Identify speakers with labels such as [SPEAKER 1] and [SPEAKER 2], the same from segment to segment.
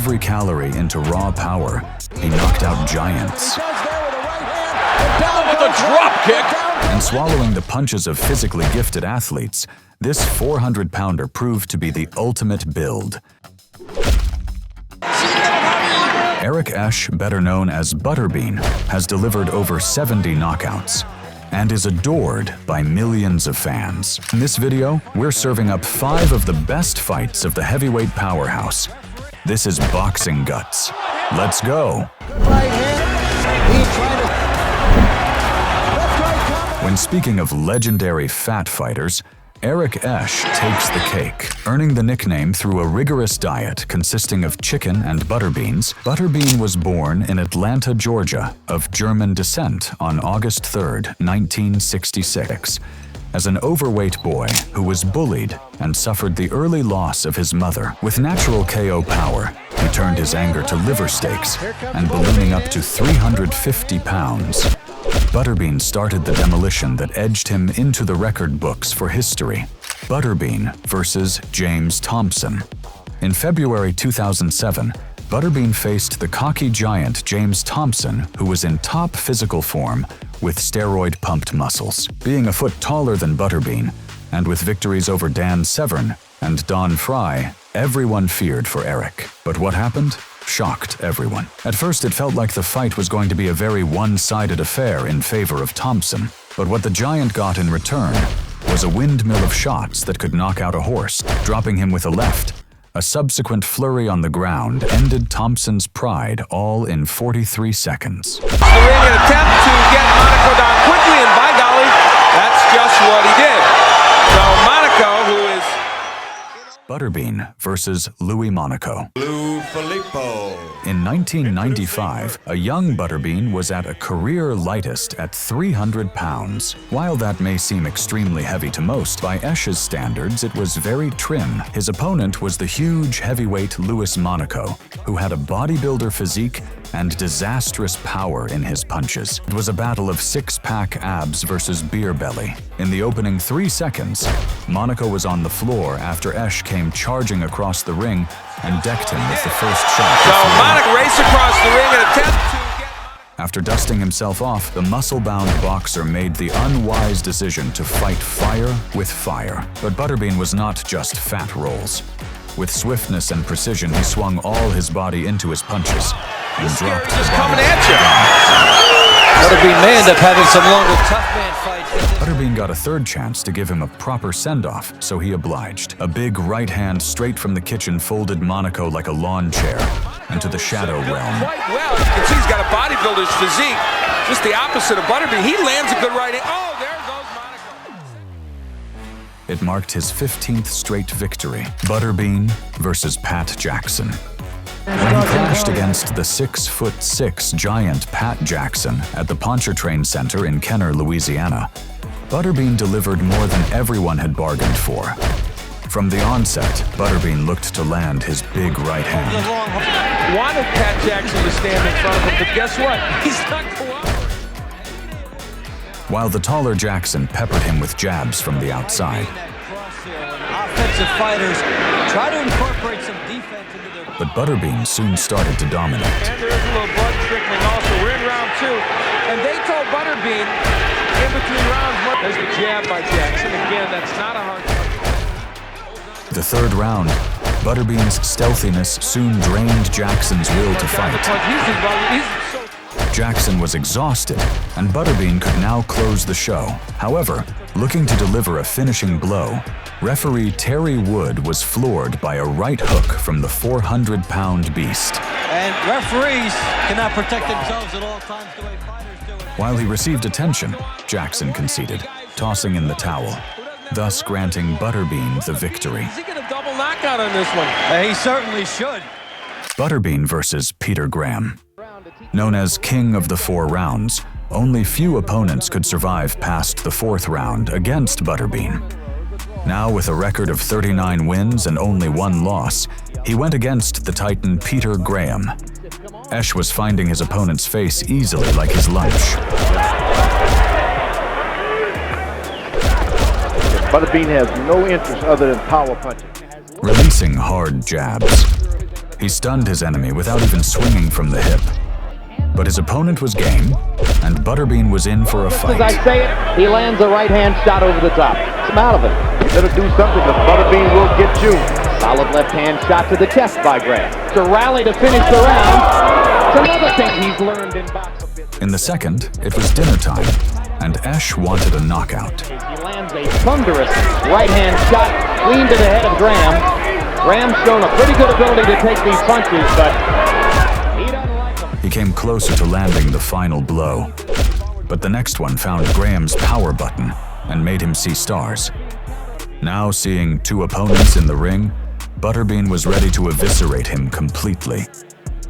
[SPEAKER 1] every calorie into raw power, he knocked out giants.
[SPEAKER 2] With a drop kick.
[SPEAKER 1] And swallowing the punches of physically gifted athletes, this 400-pounder proved to be the ultimate build. Eric Esch, better known as ButterBean, has delivered over 70 knockouts and is adored by millions of fans. In this video, we're serving up 5 of the best fights of the heavyweight powerhouse. This is Boxing Guts. Let's go! When speaking of legendary fat fighters, Eric Esch takes the cake, earning the nickname through a rigorous diet consisting of chicken and butter beans. ButterBean was born in Atlanta, Georgia, of German descent on August 3, 1966. As an overweight boy who was bullied and suffered the early loss of his mother, with natural KO power, he turned his anger to liver steaks and ballooning up to 350 pounds. ButterBean started the demolition that edged him into the record books for history. ButterBean versus James Thompson. In February 2007, ButterBean faced the cocky giant James Thompson, who was in top physical form with steroid-pumped muscles. Being a foot taller than ButterBean, and with victories over Dan Severn and Don Fry, everyone feared for Eric. But what happened? Shocked everyone. At first, it felt like the fight was going to be a very one-sided affair in favor of Thompson. But what the giant got in return was a windmill of shots that could knock out a horse, dropping him with a left. A subsequent flurry on the ground ended Thompson's pride all in 43 seconds.
[SPEAKER 2] The ring an attempt to get Monaco down quickly, and by golly, that's just what he did. So Monaco, who is
[SPEAKER 1] ButterBean versus Louis Monaco.
[SPEAKER 3] Lou Filippo.
[SPEAKER 1] In 1995, a young ButterBean was at a career lightest at 300 pounds. While that may seem extremely heavy to most, by Esch's standards, it was very trim. His opponent was the huge heavyweight Louis Monaco, who had a bodybuilder physique and disastrous power in his punches. It was a battle of six-pack abs versus beer belly. In the opening 3 seconds, Monaco was on the floor after Esch came charging across the ring and decked him with the first shot.
[SPEAKER 2] So Monaco raced across the ring and attempt to get...
[SPEAKER 1] After dusting himself off, the muscle-bound boxer made the unwise decision to fight fire with fire. But ButterBean was not just fat rolls. With swiftness and precision, he swung all his body into his punches and dropped
[SPEAKER 2] just coming at you.
[SPEAKER 4] ButterBean may end up having some longer tough man fights.
[SPEAKER 1] ButterBean got a third chance to give him a proper send-off, so he obliged. A big right hand straight from the kitchen folded Monaco like a lawn chair into the shadow realm.
[SPEAKER 2] Quite well. You can see he's got a bodybuilder's physique. Just the opposite of ButterBean. He lands a good right hand. Oh, there goes Monaco.
[SPEAKER 1] It marked his 15th straight victory. ButterBean versus Pat Jackson. When he clashed against the 6'6" giant Pat Jackson at the Pontchartrain Center in Kenner, Louisiana, ButterBean delivered more than everyone had bargained for. From the onset, ButterBean looked to land his big right hand.
[SPEAKER 2] Wanted Pat Jackson to stand in front of him, but guess what? He's not cooperating.
[SPEAKER 1] While the taller Jackson peppered him with jabs from the outside.
[SPEAKER 4] Offensive fighters try to incorporate some defense into their...
[SPEAKER 1] But ButterBean soon started to dominate.
[SPEAKER 2] And there is a little blood trickling also. We're in round 2. And they told ButterBean in between rounds, there's the jab by Jackson. Again, that's not a hard fight.
[SPEAKER 1] The third round, ButterBean's stealthiness soon drained Jackson's will to fight. Jackson was exhausted, and ButterBean could now close the show. However, looking to deliver a finishing blow, referee Terry Wood was floored by a right hook from the 400-pound beast.
[SPEAKER 4] And referees cannot protect themselves at all times the way fighters do it.
[SPEAKER 1] While he received attention, Jackson conceded, tossing in the towel, thus granting ButterBean the victory.
[SPEAKER 2] Is he going to double knockout on this one?
[SPEAKER 4] He certainly should.
[SPEAKER 1] ButterBean versus Peter Graham. Known as King of the 4 rounds, only few opponents could survive past the 4th round against ButterBean. Now with a record of 39 wins and only 1 loss, he went against the Titan Peter Graham. Esch was finding his opponent's face easily like his lunch.
[SPEAKER 5] ButterBean has no interest other than power punching.
[SPEAKER 1] Releasing hard jabs. He stunned his enemy without even swinging from the hip. But his opponent was game, and ButterBean was in for a fight.
[SPEAKER 3] As I say it, he lands a right-hand shot over the top. It's out of it. You better do something, because ButterBean will get you. Solid left-hand shot to the chest by Graham. To rally to finish the round. It's another thing he's learned in boxing.
[SPEAKER 1] In the second, it was dinner time, and Esch wanted a knockout.
[SPEAKER 3] He lands a thunderous right-hand shot clean to the head of Graham. Graham's shown a pretty good ability to take these punches, but he doesn't like them.
[SPEAKER 1] He came closer to landing the final blow, but the next one found Graham's power button and made him see stars. Now seeing two opponents in the ring, ButterBean was ready to eviscerate him completely.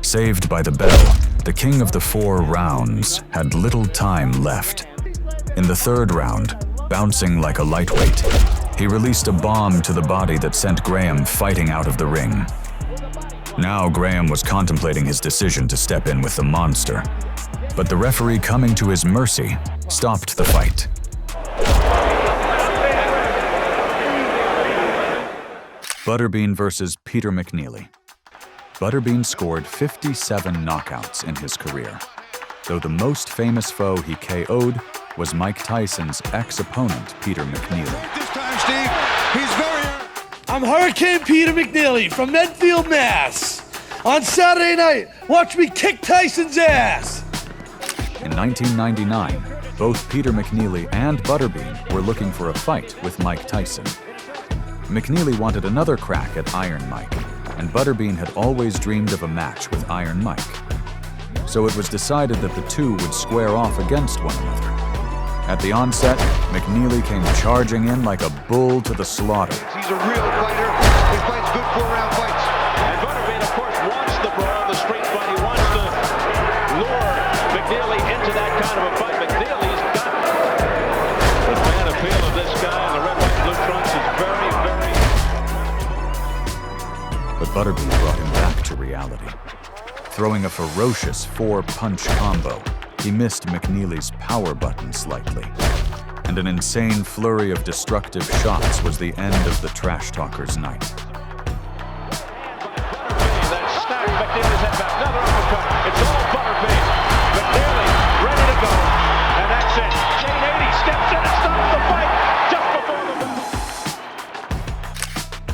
[SPEAKER 1] Saved by the bell, the king of the 4 rounds had little time left. In the third round, bouncing like a lightweight, he released a bomb to the body that sent Graham fighting out of the ring. Now Graham was contemplating his decision to step in with the monster, but the referee coming to his mercy stopped the fight. ButterBean versus Peter McNeely. ButterBean scored 57 knockouts in his career, though the most famous foe he KO'd was Mike Tyson's ex-opponent, Peter McNeely.
[SPEAKER 5] This time, Steve, he's I'm Hurricane Peter McNeely from Medfield, Mass. On Saturday night, watch me kick Tyson's ass.
[SPEAKER 1] In 1999, both Peter McNeely and ButterBean were looking for a fight with Mike Tyson. McNeely wanted another crack at Iron Mike, and ButterBean had always dreamed of a match with Iron Mike. So it was decided that the two would square off against one another. At the onset, McNeely came charging in like a bull to the slaughter.
[SPEAKER 6] He's a real fighter. He fights good 4-round fights.
[SPEAKER 2] And ButterBean, of course, wants the brawl, the street fight. He wants to lure McNeely into that kind of a fight. McNeely's got the fan appeal of this guy in the red, white, blue trunks is very, very...
[SPEAKER 1] But ButterBean brought him back to reality. Throwing a ferocious 4-punch combo, he missed McNeely's power button slightly. And an insane flurry of destructive shots was the end of the trash talker's night.
[SPEAKER 2] That snapped McNeely's head back. Another uppercut. It's all ButterBean. McNeely ready to go. And that's it. Shane 80 steps in and stops the fight just before the bell.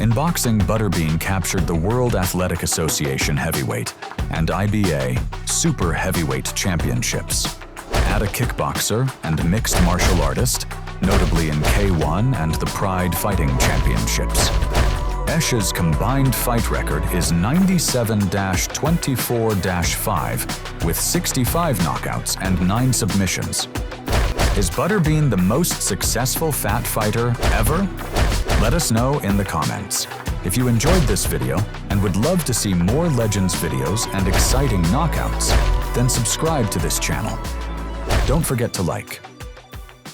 [SPEAKER 1] In boxing, ButterBean captured the World Athletic Association heavyweight and IBA super heavyweight championships. Add a kickboxer and mixed martial artist, notably in K1 and the Pride Fighting Championships. Esch's combined fight record is 97-24-5 with 65 knockouts and 9 submissions. Is ButterBean the most successful fat fighter ever? Let us know in the comments. If you enjoyed this video and would love to see more Legends videos and exciting knockouts, then subscribe to this channel. Don't forget to like.